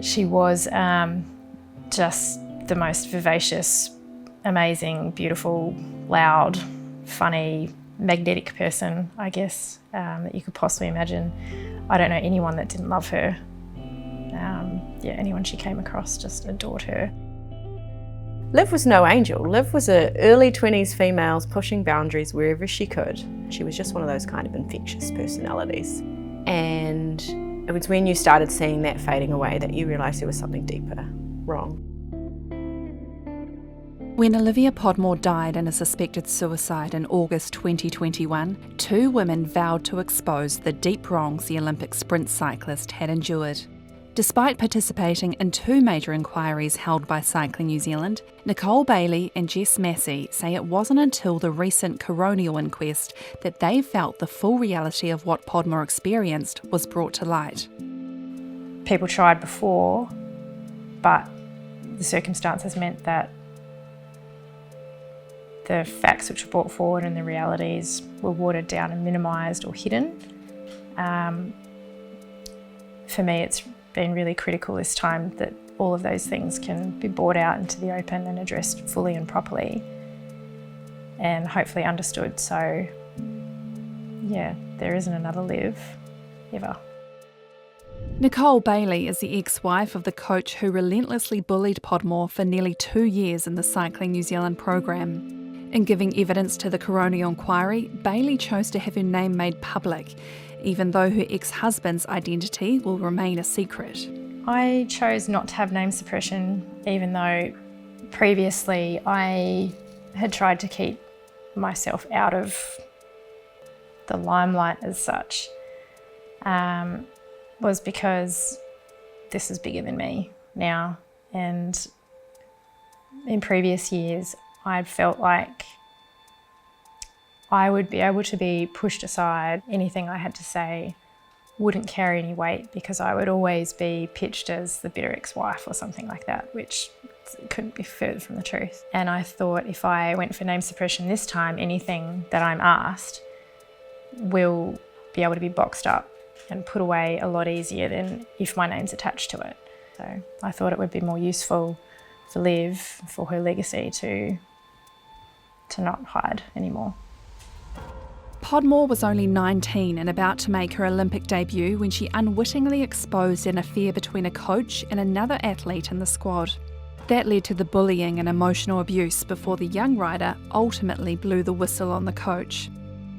She was just the most vivacious, amazing, beautiful, loud, funny, magnetic person, I guess, that you could possibly imagine. I don't know anyone that didn't love her. Anyone she came across just adored her. Liv was no angel. Liv was an early 20s female pushing boundaries wherever she could. She was just one of those kind of infectious personalities. And it was when you started seeing that fading away that you realised there was something deeper wrong. When Olivia Podmore died in a suspected suicide in August 2021, 2 women vowed to expose the deep wrongs the Olympic sprint cyclist had endured. Despite participating in 2 major inquiries held by Cycling New Zealand, Nicole Bailey and Jess Massey say it wasn't until the recent coronial inquest that they felt the full reality of what Podmore experienced was brought to light. People tried before, but the circumstances meant that the facts which were brought forward and the realities were watered down and minimised or hidden. For me, it's been really critical this time that all of those things can be brought out into the open and addressed fully and properly and hopefully understood. So, yeah, there isn't another Liv, ever. Nicole Bailey is the ex-wife of the coach who relentlessly bullied Podmore for nearly 2 years in the Cycling New Zealand program. In giving evidence to the coronial inquiry, Bailey chose to have her name made public, even though her ex-husband's identity will remain a secret. I chose not to have name suppression, even though previously I had tried to keep myself out of the limelight as such, was because this is bigger than me now. And in previous years, I'd felt like I would be able to be pushed aside. Anything I had to say wouldn't carry any weight because I would always be pitched as the bitter ex-wife or something like that, which couldn't be further from the truth. And I thought if I went for name suppression this time, anything that I'm asked will be able to be boxed up and put away a lot easier than if my name's attached to it. So I thought it would be more useful for Liv, for her legacy, to not hide anymore. Podmore was only 19 and about to make her Olympic debut when she unwittingly exposed an affair between a coach and another athlete in the squad. That led to the bullying and emotional abuse before the young rider ultimately blew the whistle on the coach.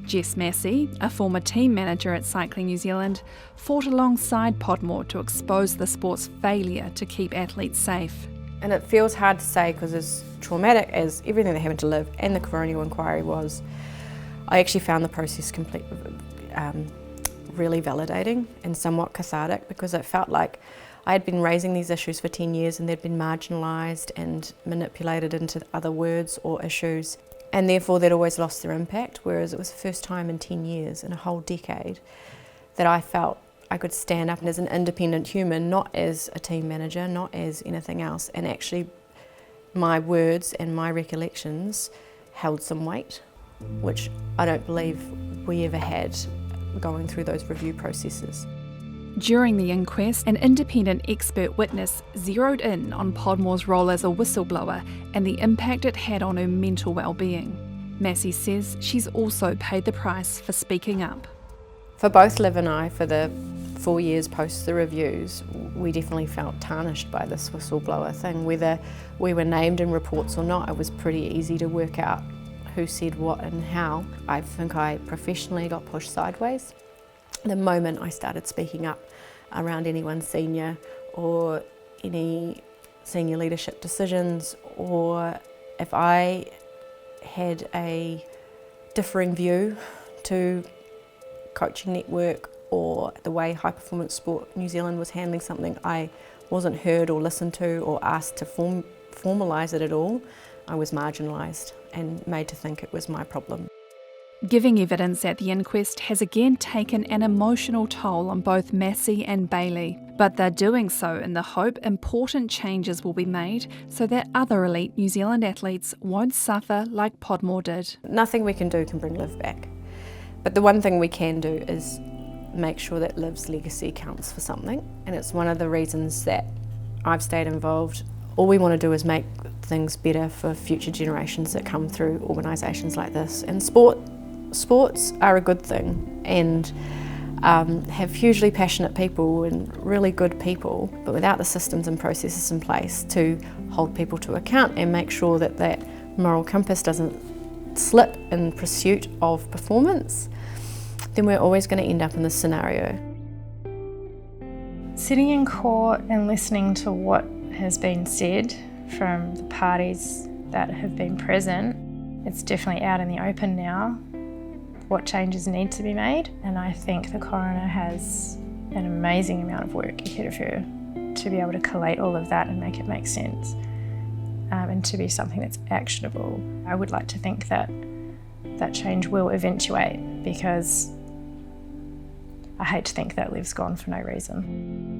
Jess Massey, a former team manager at Cycling New Zealand, fought alongside Podmore to expose the sport's failure to keep athletes safe. And it feels hard to say because as traumatic as everything that happened to Liv and the coronial inquiry was, I actually found the process really validating and somewhat cathartic because it felt like I had been raising these issues for 10 years and they'd been marginalised and manipulated into other words or issues, and therefore they'd always lost their impact, whereas it was the first time in 10 years, in a whole decade, that I felt I could stand up as an independent human, not as a team manager, not as anything else, and actually my words and my recollections held some weight, which I don't believe we ever had going through those review processes. During the inquest, an independent expert witness zeroed in on Podmore's role as a whistleblower and the impact it had on her mental well-being. Massey says she's also paid the price for speaking up. For both Liv and I, for the 4 years post the reviews, we definitely felt tarnished by this whistleblower thing. Whether we were named in reports or not, it was pretty easy to work out who said what and how. I think I professionally got pushed sideways. The moment I started speaking up around anyone senior or any senior leadership decisions, or if I had a differing view to coaching network or the way High Performance Sport New Zealand was handling something, I wasn't heard or listened to or asked to formalise it at all. I was marginalised and made to think it was my problem. Giving evidence at the inquest has again taken an emotional toll on both Massey and Bailey, but they're doing so in the hope important changes will be made so that other elite New Zealand athletes won't suffer like Podmore did. Nothing we can do can bring Liv back, but the one thing we can do is make sure that Liv's legacy counts for something, and it's one of the reasons that I've stayed involved. All we want to do is make things better for future generations that come through organisations like this. And sports are a good thing, and have hugely passionate people and really good people, but without the systems and processes in place to hold people to account and make sure that that moral compass doesn't slip in pursuit of performance, then we're always going to end up in this scenario. Sitting in court and listening to what has been said from the parties that have been present, it's definitely out in the open now what changes need to be made, and I think the coroner has an amazing amount of work ahead of her to be able to collate all of that and make it make sense, and to be something that's actionable. I would like to think that that change will eventuate, because I hate to think that Liv's gone for no reason.